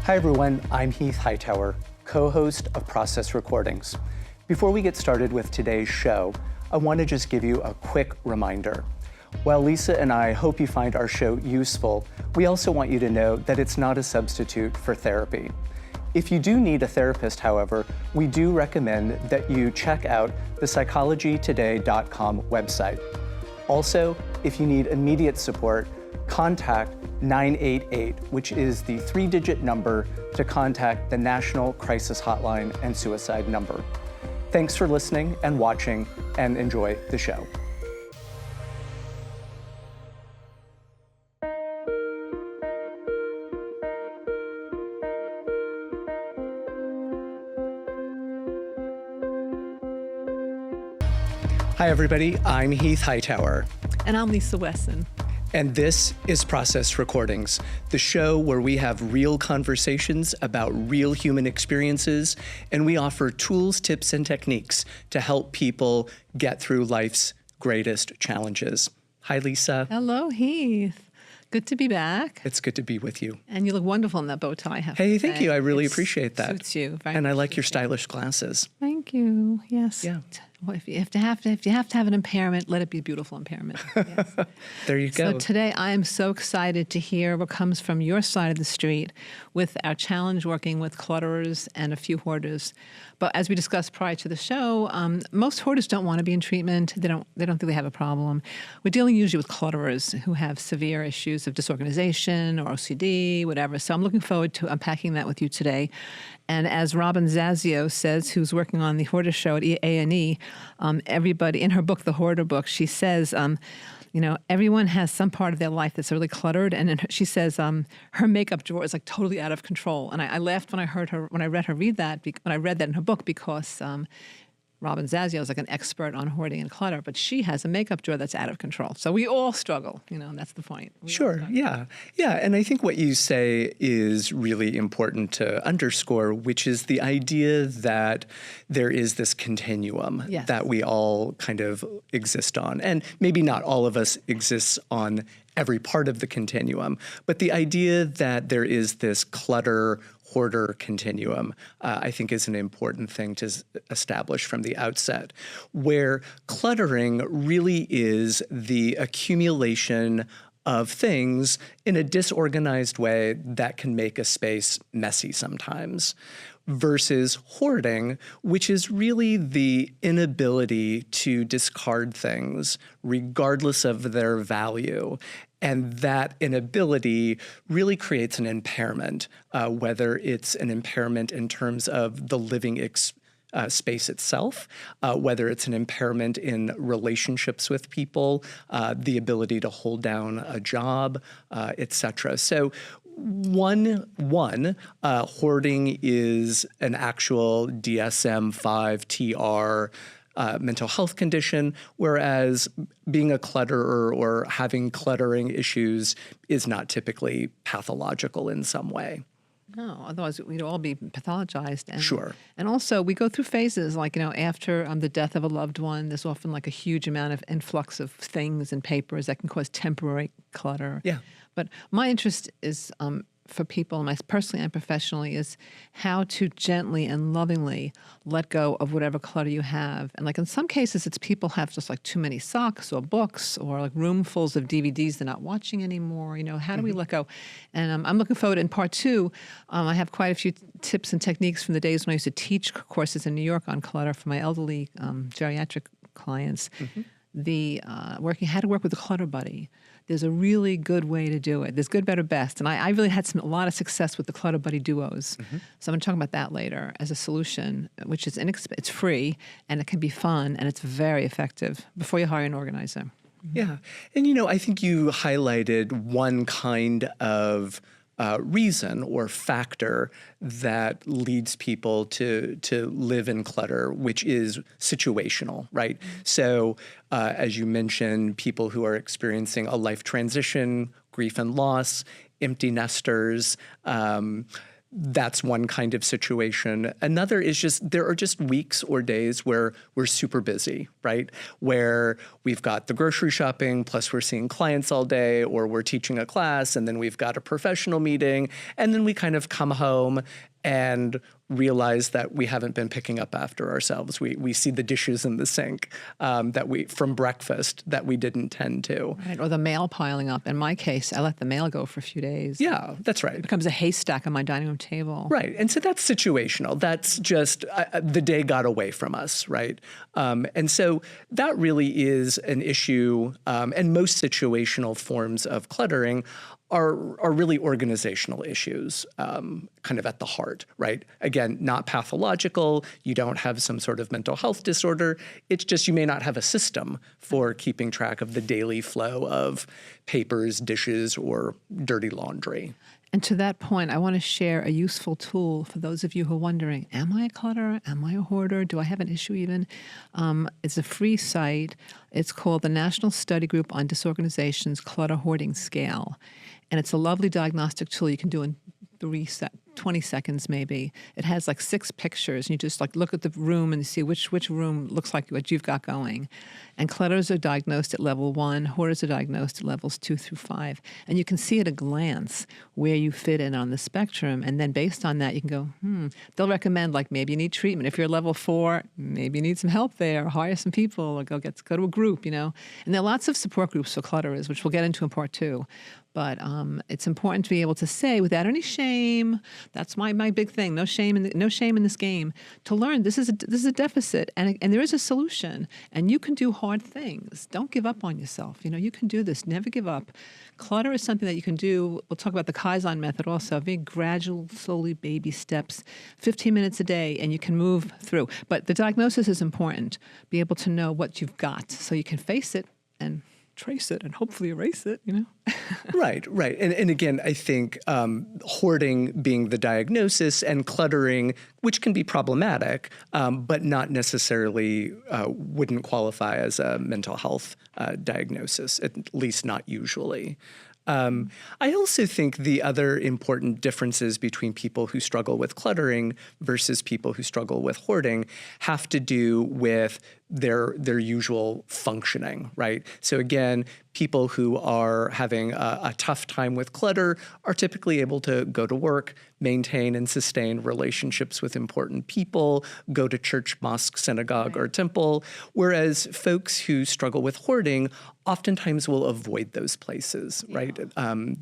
Hi everyone, I'm Heath Hightower, co-host of Process Recordings. Before we get started with today's show, I want to just give you a quick reminder. While Lisa and I hope you find our show useful, we also want you to know that it's not a substitute for therapy. If you do need a therapist, however, we do recommend that you check out the psychologytoday.com website. Also, if you need immediate support, contact 988, which is the 3-digit number to contact the National Crisis Hotline and Suicide number. Thanks for listening and watching, and enjoy the show. Hi everybody, I'm Heath Hightower. And I'm Lisa Wessan. And this is Process Recordings, the show where we have real conversations about real human experiences, and we offer tools, tips, and techniques to help people get through life's greatest challenges. Hi, Lisa. Hello, Heath. Good to be back. It's good to be with you. And you look wonderful in that bow tie, I have Hey, to thank say. you. I really It appreciate that. Suits you. And I like your stylish glasses. Thank you. Yes. Yeah. Well, if you have to have an impairment, let it be a beautiful impairment. Yes. There you go. So today I am so excited to hear what comes from your side of the street with our challenge working with clutterers and a few hoarders. But as we discussed prior to the show, most hoarders don't want to be in treatment. They don't think they have a problem. We're dealing usually with clutterers who have severe issues of disorganization or OCD, whatever. So I'm looking forward to unpacking that with you today. And as Robin Zazio says, who's working on the Hoarder Show at A&E, everybody, in her book, The Hoarder Book, she says, everyone has some part of their life that's really cluttered. And she says her makeup drawer is like totally out of control. And I laughed when I read that in her book, because Robin Zazio is like an expert on hoarding and clutter, but she has a makeup drawer that's out of control. So we all struggle, that's the point. Sure, yeah. Yeah, and I think what you say is really important to underscore, which is the idea that there is this continuum that we all kind of exist on. And maybe not all of us exists on every part of the continuum, but the idea that there is this clutter-hoarder continuum, I think is an important thing to establish from the outset, where cluttering really is the accumulation of things in a disorganized way that can make a space messy sometimes, versus hoarding, which is really the inability to discard things regardless of their value. And that inability really creates an impairment, whether it's an impairment in terms of the living space itself, whether it's an impairment in relationships with people, the ability to hold down a job, et cetera. So hoarding is an actual DSM-5 TR mental health condition, whereas being a clutterer or having cluttering issues is not typically pathological in some way. No, otherwise we'd all be pathologized. And, sure. And also we go through phases like, after the death of a loved one, there's often like a huge amount of influx of things and papers that can cause temporary clutter. Yeah. But my interest is for people, personally and professionally, is how to gently and lovingly let go of whatever clutter you have. And like in some cases, it's people have just like too many socks or books or like roomfuls of DVDs they're not watching anymore. How do we let go? And I'm looking forward in part 2. I have quite a few tips and techniques from the days when I used to teach courses in New York on clutter for my elderly geriatric clients. How to work with a clutter buddy. There's a really good way to do it. There's good, better, best. And I really had a lot of success with the clutter buddy duos. So I'm going to talk about that later as a solution, which is it's free, and it can be fun, and it's very effective before you hire an organizer. Yeah. And, I think you highlighted one kind of reason or factor that leads people to live in clutter, which is situational, right? So as you mentioned, people who are experiencing a life transition, grief and loss, empty nesters, That's one kind of situation. Another is just there are just weeks or days where we're super busy, right? Where we've got the grocery shopping, plus we're seeing clients all day, or we're teaching a class, and then we've got a professional meeting, and then we kind of come home and realize that we haven't been picking up after ourselves. We see the dishes in the sink from breakfast that we didn't tend to. Right, or the mail piling up. In my case, I let the mail go for a few days. Yeah, that's right. It becomes a haystack on my dining room table. Right, and so that's situational. That's just the day got away from us, right? And so that really is an issue, and most situational forms of cluttering are really organizational issues, kind of at the heart, right? Again, not pathological. You don't have some sort of mental health disorder. It's just you may not have a system for keeping track of the daily flow of papers, dishes, or dirty laundry. And to that point, I want to share a useful tool for those of you who are wondering, am I a clutterer? Am I a hoarder? Do I have an issue even? It's a free site. It's called the National Study Group on Disorganization's Clutter Hoarding Scale. And it's a lovely diagnostic tool you can do in 20 seconds maybe. It has like 6 pictures, and you just like look at the room and see which room looks like what you've got going. And clutters are diagnosed at level 1, hoarders are diagnosed at levels 2 through 5. And you can see at a glance where you fit in on the spectrum. And then based on that, you can go, they'll recommend like maybe you need treatment. If you're level 4, maybe you need some help there, or hire some people, or go to a group, And there are lots of support groups for clutterers, which we'll get into in part 2. But it's important to be able to say without any shame, that's my big thing, no shame in this game, to learn this is a deficit and there is a solution, and you can do hard things. Don't give up on yourself. You can do this. Never give up. Clutter is something that you can do. We'll talk about the Kaizen method also, very gradual, slowly, baby steps, 15 minutes a day, and you can move through. But the diagnosis is important. Be able to know what you've got so you can face it and trace it and hopefully erase it, Right. And again, I think hoarding being the diagnosis and cluttering, which can be problematic, but not necessarily wouldn't qualify as a mental health diagnosis, at least not usually. I also think the other important differences between people who struggle with cluttering versus people who struggle with hoarding have to do with their usual functioning, right? So again, people who are having a tough time with clutter are typically able to go to work, maintain and sustain relationships with important people, go to church, mosque, synagogue, or temple, whereas folks who struggle with hoarding oftentimes will avoid those places, right?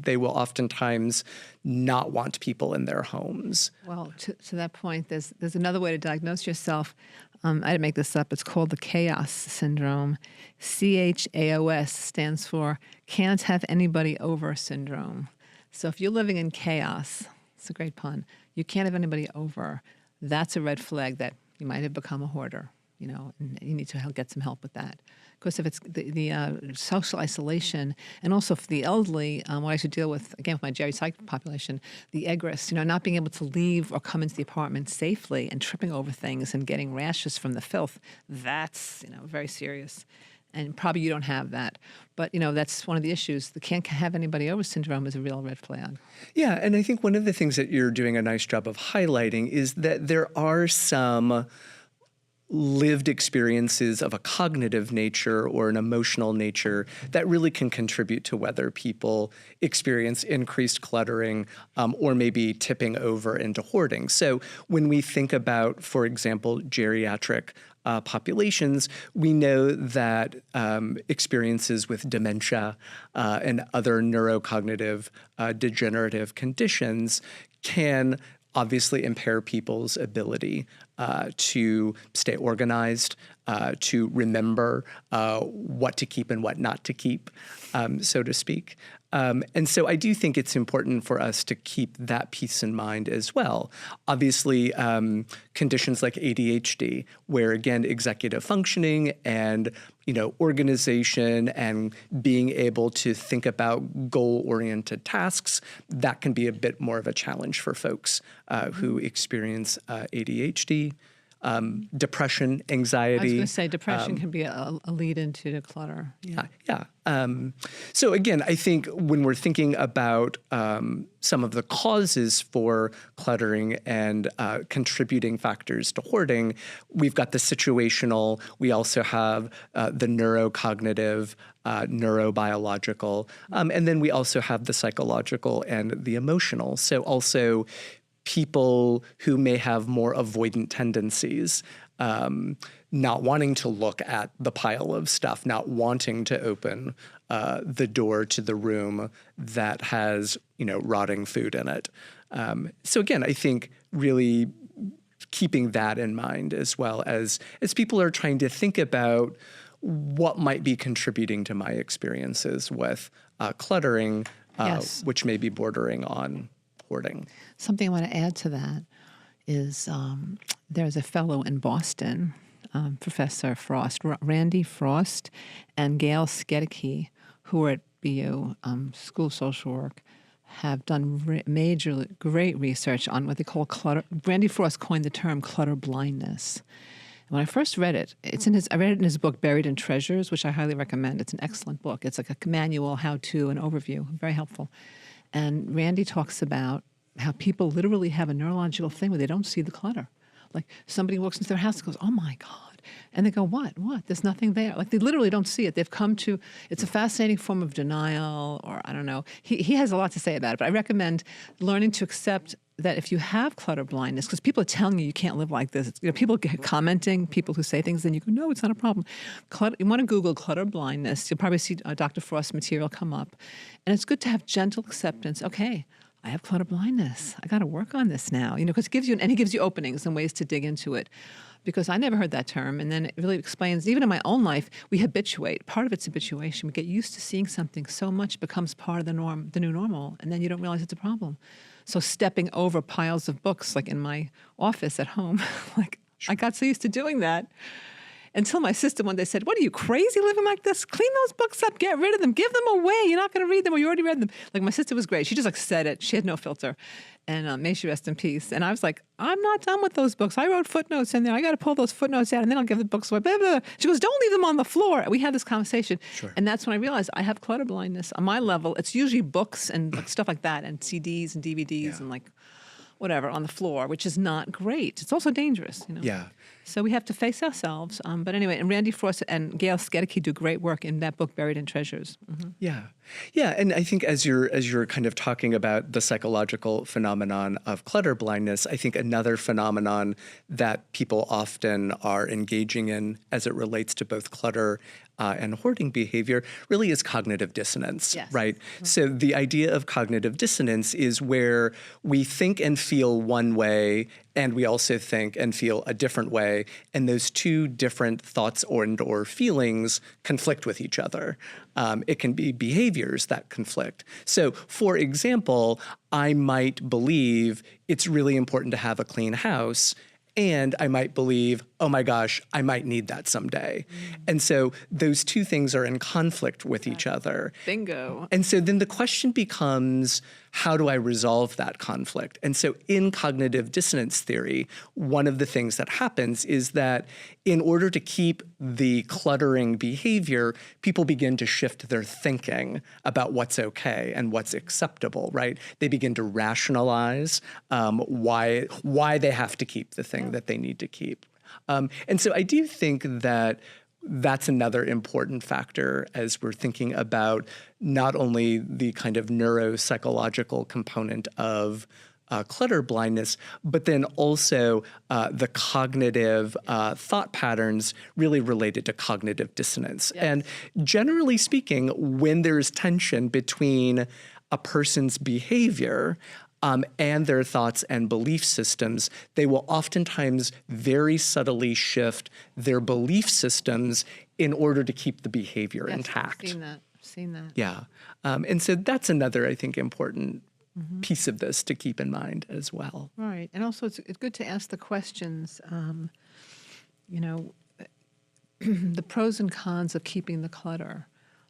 They will oftentimes not want people in their homes. Well, to that point, there's another way to diagnose yourself. I didn't make this up. It's called the chaos syndrome. CHAOS stands for can't have anybody over syndrome. So if you're living in chaos, it's a great pun, you can't have anybody over, that's a red flag that you might have become a hoarder, and you need to get some help with that. Because if it's the social isolation, and also for the elderly, what I should deal with, again, with my Jerry psych population, the egress, not being able to leave or come into the apartment safely and tripping over things and getting rashes from the filth, that's, very serious. And probably you don't have that. But, that's one of the issues. The can't have anybody over syndrome is a real red flag. Yeah, and I think one of the things that you're doing a nice job of highlighting is that there are some lived experiences of a cognitive nature or an emotional nature that really can contribute to whether people experience increased cluttering or maybe tipping over into hoarding. So when we think about, for example, geriatric populations, we know that experiences with dementia and other neurocognitive degenerative conditions can obviously impair people's ability to stay organized, to remember what to keep and what not to keep, so to speak. And so I do think it's important for us to keep that piece in mind as well. Obviously, conditions like ADHD, where again, executive functioning and organization and being able to think about goal-oriented tasks, that can be a bit more of a challenge for folks who experience ADHD. depression, anxiety. I was going to say depression can be a lead into the clutter. Yeah. So again, I think when we're thinking about some of the causes for cluttering and contributing factors to hoarding, we've got the situational. We also have the neurocognitive, neurobiological, and then we also have the psychological and the emotional. So also people who may have more avoidant tendencies, not wanting to look at the pile of stuff, not wanting to open the door to the room that has, rotting food in it. So again, I think really keeping that in mind as well as people are trying to think about what might be contributing to my experiences with cluttering, which may be bordering on hoarding. Something I want to add to that is there's a fellow in Boston, Professor Frost, Randy Frost, and Gail Skedicke, who are at BU School of Social Work, have done great research on what they call clutter. Randy Frost coined the term clutter blindness. When I first read it, I read it in his book, Buried in Treasures, which I highly recommend. It's an excellent book. It's like a manual, how-to, an overview, very helpful. And Randy talks about how people literally have a neurological thing where they don't see the clutter. Like somebody walks into their house and goes, "Oh my God." And they go, What? There's nothing there. Like they literally don't see it. They've come to, it's a fascinating form of denial, or I don't know. He has a lot to say about it, but I recommend learning to accept that if you have clutter blindness, because people are telling you can't live like this. People commenting, people who say things, and you go, no, it's not a problem. You want to Google clutter blindness. You'll probably see Dr. Frost's material come up. And it's good to have gentle acceptance. Okay, I have clutter blindness. I got to work on this now, because it gives you, and he gives you openings and ways to dig into it. Because I never heard that term, and then it really explains, even in my own life, we habituate. Part of it's habituation. We get used to seeing something so much it becomes part of the norm, the new normal, and then you don't realize it's a problem. So stepping over piles of books, like in my office at home, I got so used to doing that. Until my sister one day said, "What are you, crazy living like this? Clean those books up, get rid of them, give them away. You're not going to read them, or you already read them." Like my sister was great. She just said it. She had no filter. And may she rest in peace. And I was like, I'm not done with those books. I wrote footnotes in there. I got to pull those footnotes out, and then I'll give the books away. Blah, blah, blah. She goes, "Don't leave them on the floor." We had this conversation. Sure. And that's when I realized I have clutter blindness. On my level, it's usually books and stuff like that, and CDs and DVDs and whatever on the floor, which is not great. It's also dangerous, Yeah. So we have to face ourselves. But anyway, and Randy Frost and Gail Skedicke do great work in that book, Buried in Treasures. Mm-hmm. Yeah. And I think as you're kind of talking about the psychological phenomenon of clutter blindness, I think another phenomenon that people often are engaging in as it relates to both clutter and hoarding behavior really is cognitive dissonance, right? Mm-hmm. So the idea of cognitive dissonance is where we think and feel one way, and we also think and feel a different way, and those two different thoughts or feelings conflict with each other. It can be behaviors that conflict. So, for example, I might believe it's really important to have a clean house, and I might believe, oh my gosh, I might need that someday. And so those two things are in conflict with each other. Bingo. And so then the question becomes, how do I resolve that conflict? And so in cognitive dissonance theory, one of the things that happens is that in order to keep the cluttering behavior, people begin to shift their thinking about what's okay and what's acceptable, right? They begin to rationalize why they have to keep the thing that they need to keep. And so I do think that that's another important factor as we're thinking about not only the kind of neuropsychological component of clutter blindness, but then also the cognitive thought patterns really related to cognitive dissonance. Yes. And generally speaking, when there's tension between a person's behavior and their thoughts and belief systems, they will oftentimes very subtly shift their belief systems in order to keep the behavior intact. I've seen that. Yeah. And so that's another, I think, important piece of this to keep in mind as well. Right. And also it's good to ask the questions, the pros and cons of keeping the clutter.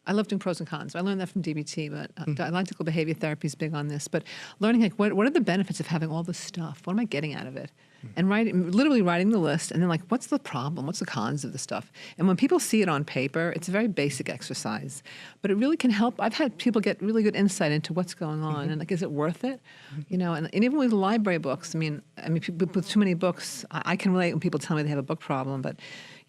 I love doing pros and cons. I learned that from DBT, but dialectical behavior therapy is big on this. But learning like what are the benefits of having all this stuff? What am I getting out of it? And literally writing the list, and then like, what's the problem? What's the cons of the stuff? And when people see it on paper, it's a very basic exercise, but it really can help. I've had people get really good insight into what's going on, and like, is it worth it? You know, and even with library books, I mean, people with too many books, I can relate when people tell me they have a book problem, but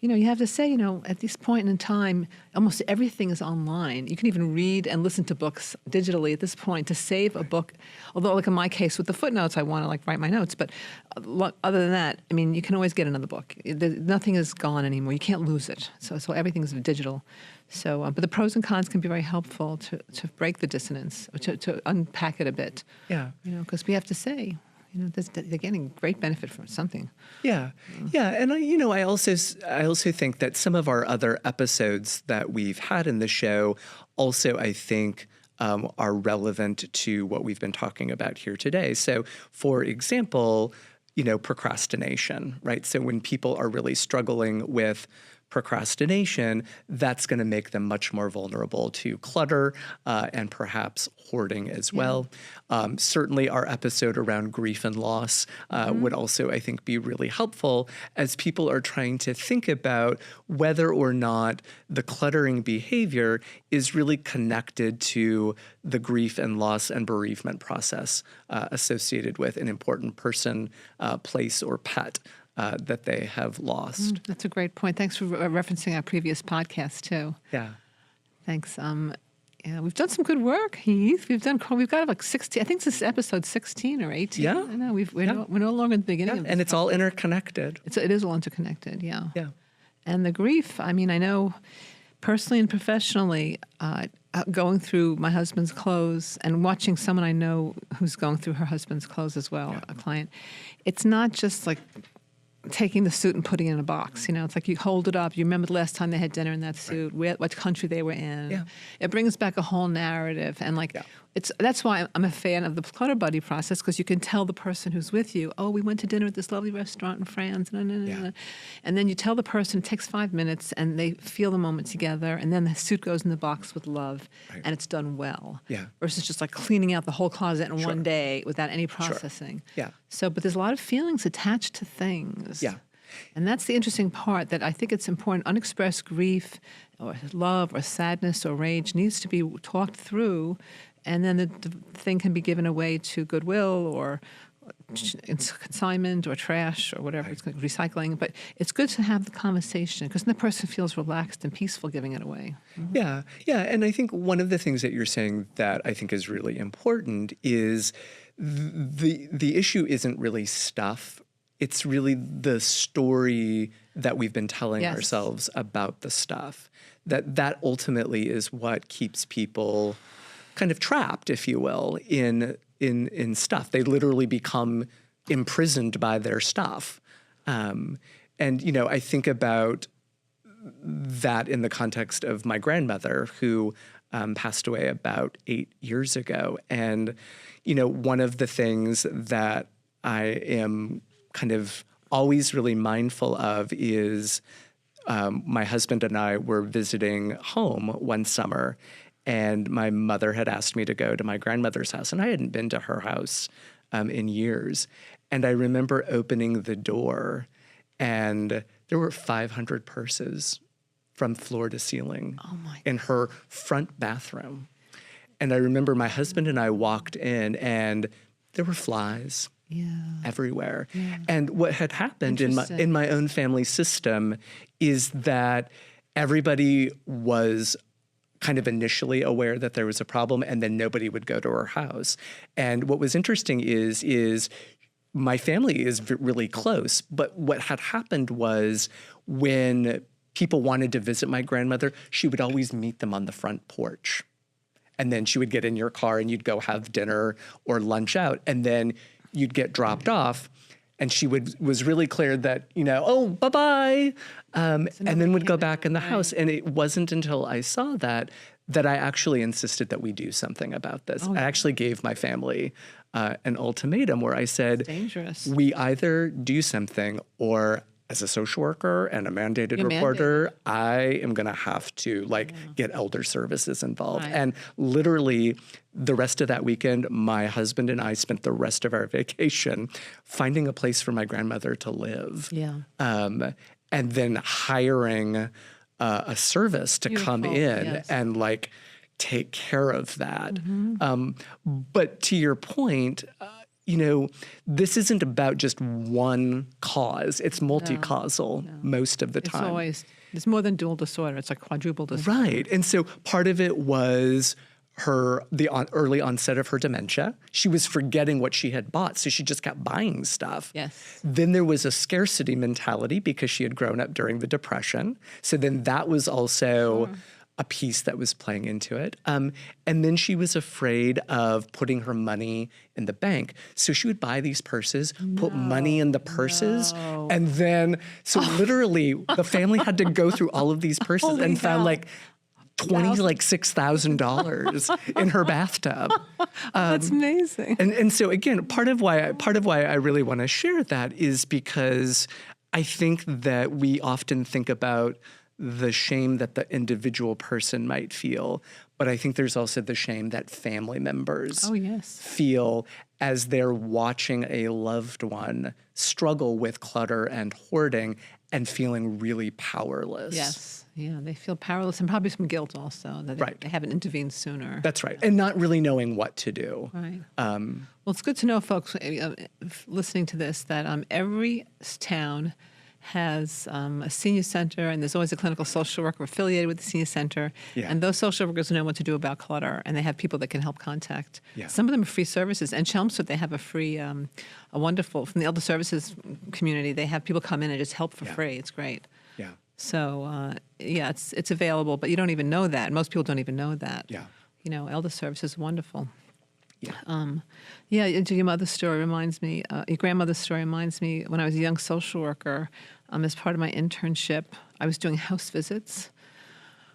you know, you have to say, you know, at this point in time, almost everything is online. You can even read and listen to books digitally at this point to save a book. Although, like in my case with the footnotes, I want to like write my notes. But other than that, I mean, you can always get another book. Nothing is gone anymore. You can't lose it. So everything's digital. So, but the pros and cons can be very helpful to break the dissonance, or to unpack it a bit. Yeah. You know, because we have to say, you know, they're getting great benefit from something. Yeah, yeah, and I also think that some of our other episodes that we've had in the show also, I think, are relevant to what we've been talking about here today. So, for example, you know, procrastination, right? So when people are really struggling with procrastination, that's going to make them much more vulnerable to clutter and perhaps hoarding as well. Certainly our episode around grief and loss would also, I think, be really helpful as people are trying to think about whether or not the cluttering behavior is really connected to the grief and loss and bereavement process associated with an important person, place, or pet that they have lost. That's a great point. Thanks for referencing our previous podcast too. Yeah. Thanks. Yeah, we've done some good work, Heath. We've got like 16. I think this is episode 16 or 18. Yeah. I know we're no longer in the beginning of this. And it's all interconnected. It is all interconnected. Yeah. Yeah. And the grief. I mean, I know personally and professionally, going through my husband's clothes and watching someone I know who's going through her husband's clothes as well, a client. It's not just like taking the suit and putting it in a box. You know, it's like you hold it up. You remember the last time they had dinner in that suit, what country they were in. Yeah. It brings back a whole narrative. And like, that's why I'm a fan of the Clutter Buddy process, because you can tell the person who's with you, oh, we went to dinner at this lovely restaurant in France. And then you tell the person, it takes 5 minutes, and they feel the moment together, and then the suit goes in the box with love, and it's done well. Yeah. Versus just like cleaning out the whole closet in one day without any processing. Yeah. So, but there's a lot of feelings attached to things. Yeah. And that's the interesting part, that I think it's important. Unexpressed grief or love or sadness or rage needs to be talked through, and then the thing can be given away to Goodwill or consignment or trash or whatever, it's recycling. But it's good to have the conversation, because then the person feels relaxed and peaceful giving it away. Yeah, yeah. And I think one of the things that you're saying that I think is really important is the issue isn't really stuff. It's really the story that we've been telling ourselves about the stuff. That ultimately is what keeps people kind of trapped, if you will, in stuff. They literally become imprisoned by their stuff. And, you know, I think about that in the context of my grandmother, who passed away about 8 years ago. And, you know, one of the things that I am kind of always really mindful of is my husband and I were visiting home one summer, and my mother had asked me to go to my grandmother's house, and I hadn't been to her house in years. And I remember opening the door, and there were 500 purses from floor to ceiling in her front bathroom. And I remember my husband and I walked in, and there were flies everywhere. Yeah. And what had happened in my own family system is that everybody was kind of initially aware that there was a problem, and then nobody would go to her house. And what was interesting is my family is really close, but what had happened was when people wanted to visit my grandmother, she would always meet them on the front porch. And then she would get in your car and you'd go have dinner or lunch out, and then you'd get dropped off. And she was really clear that, you know, oh, bye-bye, and then would go back in the house. And it wasn't until I saw that I actually insisted that we do something about this. I actually gave my family an ultimatum where I said, dangerous. We either do something or as a social worker and a mandated You're reporter, I am going to have to get elder services involved. Right. And literally the rest of that weekend, my husband and I spent the rest of our vacation finding a place for my grandmother to live. Yeah. And then hiring a service to come in and take care of that. But to your point, this isn't about just one cause. It's multi-causal most of the time. It's more than dual disorder. It's like quadruple disorder. Right. And so part of it was the early onset of her dementia. She was forgetting what she had bought, so she just kept buying stuff. Yes. Then there was a scarcity mentality because she had grown up during the Depression. So then that was also a piece that was playing into it. And then she was afraid of putting her money in the bank. So she would buy these purses, put money in the purses, and then, so literally the family had to go through all of these purses and found $6,000 in her bathtub. That's amazing. And so again, part of why I really want to share that is because I think that we often think about the shame that the individual person might feel, but I think there's also the shame that family members feel as they're watching a loved one struggle with clutter and hoarding and feeling really powerless. Yes. Yeah, they feel powerless and probably some guilt also that they haven't intervened sooner. That's right. And not really knowing what to do. Right. Well, it's good to know, folks, listening to this, that every town has a senior center, and there's always a clinical social worker affiliated with the senior center. Yeah. And those social workers know what to do about clutter, and they have people that can help contact. Yeah. Some of them are free services. And Chelmsford, they have a free, a wonderful, from the elder services community, they have people come in and just help for free. It's great. Yeah. So, it's available, but you don't even know that. Most people don't even know that. Yeah. Elder services is wonderful. Yeah. Your mother's story reminds me, your grandmother's story reminds me when I was a young social worker, as part of my internship, I was doing house visits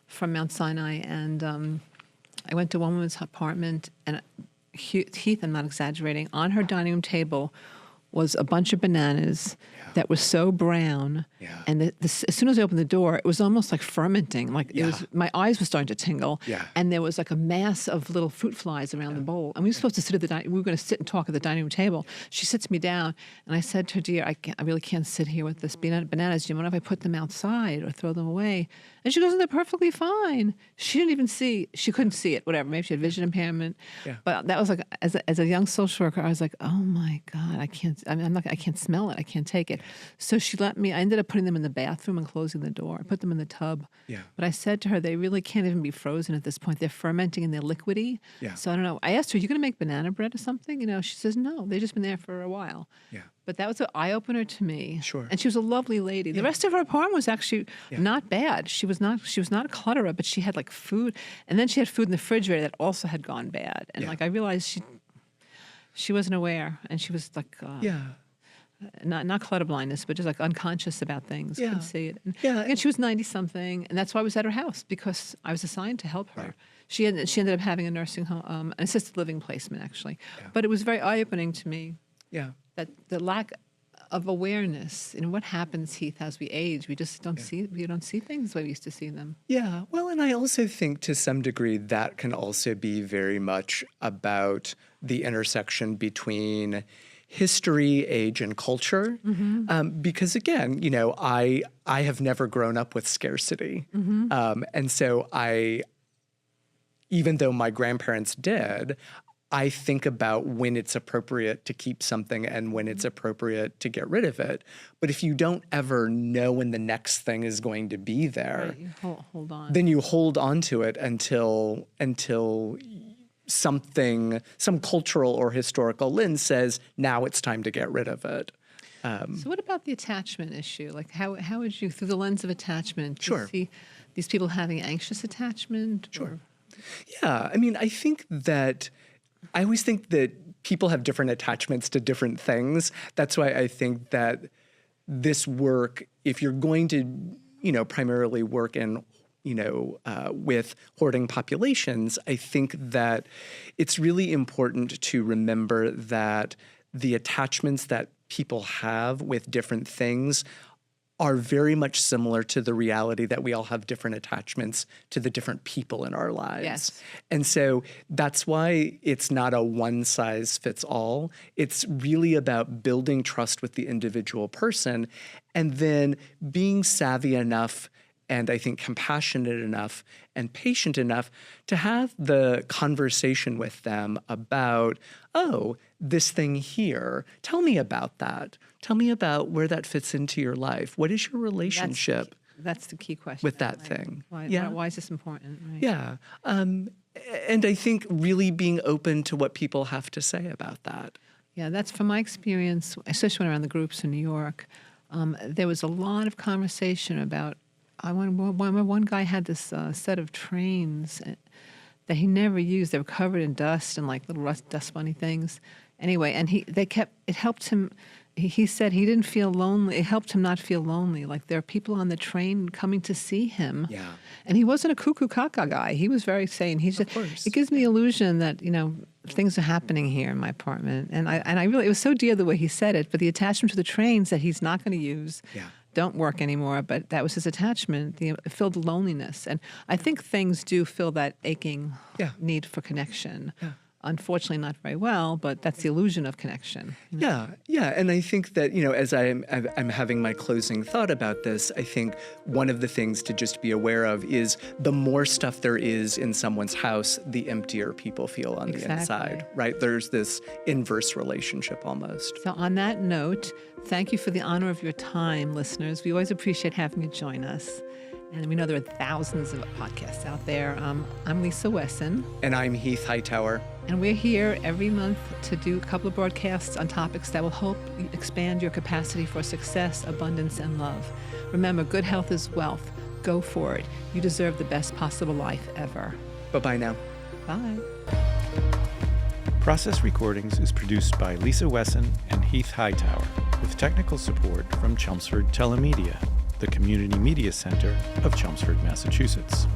from Mount Sinai, and I went to one woman's apartment, and Heath, I'm not exaggerating, on her dining room table was a bunch of bananas that were so brown, and as soon as I opened the door, it was almost like fermenting. It was, my eyes were starting to tingle, and there was like a mass of little fruit flies around the bowl. And we were supposed to sit at we were going to sit and talk at the dining room table. She sits me down, and I said to her, "Dear, I really can't sit here with this bananas. Do you mind if I put them outside or throw them away?" And she goes, "They're perfectly fine." She didn't even see. She couldn't see it. Whatever. Maybe she had vision impairment. Yeah. But that was like, as a young social worker, I was like, "Oh my God, I can't. I can't smell it. I can't take it." So she let me. I ended up putting them in the bathroom and closing the door. I put them in the tub. Yeah. But I said to her, "They really can't even be frozen at this point. They're fermenting and they're liquidy." Yeah. So I don't know. I asked her, "Are you going to make banana bread or something?" She says, "No. They've just been there for a while." Yeah. But that was an eye-opener to me. Sure. And she was a lovely lady. The rest of her apartment was actually not bad. She was not a clutterer, but she had like food. And then she had food in the refrigerator that also had gone bad. And I realized she wasn't aware. And she was like, not clutter blindness, but just like unconscious about things. Couldn't see it. And she was 90-something. And that's why I was at her house, because I was assigned to help her. Right. She ended up having a nursing home, an assisted living placement, actually. Yeah. But it was very eye-opening to me. Yeah. That the lack of awareness in what happens, Heath, as we age, we just don't see things the way we used to see them. Yeah, well, and I also think to some degree that can also be very much about the intersection between history, age, and culture. Mm-hmm. Because again, I have never grown up with scarcity. Mm-hmm. And so even though my grandparents did, I think about when it's appropriate to keep something and when it's appropriate to get rid of it. But if you don't ever know when the next thing is going to be there, you hold on. Then you hold on to it until some cultural or historical lens says, now it's time to get rid of it. So what about the attachment issue? Like how would you, through the lens of attachment, do you see these people having anxious attachment? Sure. Yeah, I mean, I always think that people have different attachments to different things. That's why I think that this work, if you're going to, primarily work in, with hoarding populations, I think that it's really important to remember that the attachments that people have with different things are very much similar to the reality that we all have different attachments to the different people in our lives. Yes. And so that's why it's not a one size fits all. It's really about building trust with the individual person and then being savvy enough and I think compassionate enough and patient enough to have the conversation with them about, oh, this thing here, tell me about that. Tell me about where that fits into your life. What is your relationship? That's the key question. With that thing. Why is this important? Right? Yeah. And I think really being open to what people have to say about that. Yeah, that's from my experience, especially when around the groups in New York. There was a lot of conversation about, one guy had this set of trains that he never used. They were covered in dust and like little dust bunny things. Anyway, and it helped him. He said he didn't feel lonely. It helped him not feel lonely. Like there are people on the train coming to see him. Yeah. And he wasn't a cuckoo caca guy. He was very sane. It gives me the illusion that, things are happening here in my apartment. And I really, it was so dear the way he said it, but the attachment to the trains that he's not going to use don't work anymore. But that was his attachment. It filled loneliness. And I think things do fill that aching need for connection. Yeah. Unfortunately, not very well, but that's the illusion of connection. Yeah. And I think that, as I'm having my closing thought about this, I think one of the things to just be aware of is the more stuff there is in someone's house, the emptier people feel on the inside, right? There's this inverse relationship almost. So on that note, thank you for the honor of your time, listeners. We always appreciate having you join us. And we know there are thousands of podcasts out there. I'm Lisa Wessan. And I'm Heath Hightower. And we're here every month to do a couple of broadcasts on topics that will help expand your capacity for success, abundance, and love. Remember, good health is wealth. Go for it. You deserve the best possible life ever. Bye-bye now. Bye. Process Recordings is produced by Lisa Wessan and Heath Hightower, with technical support from Chelmsford TeleMedia, the community media center of Chelmsford, Massachusetts.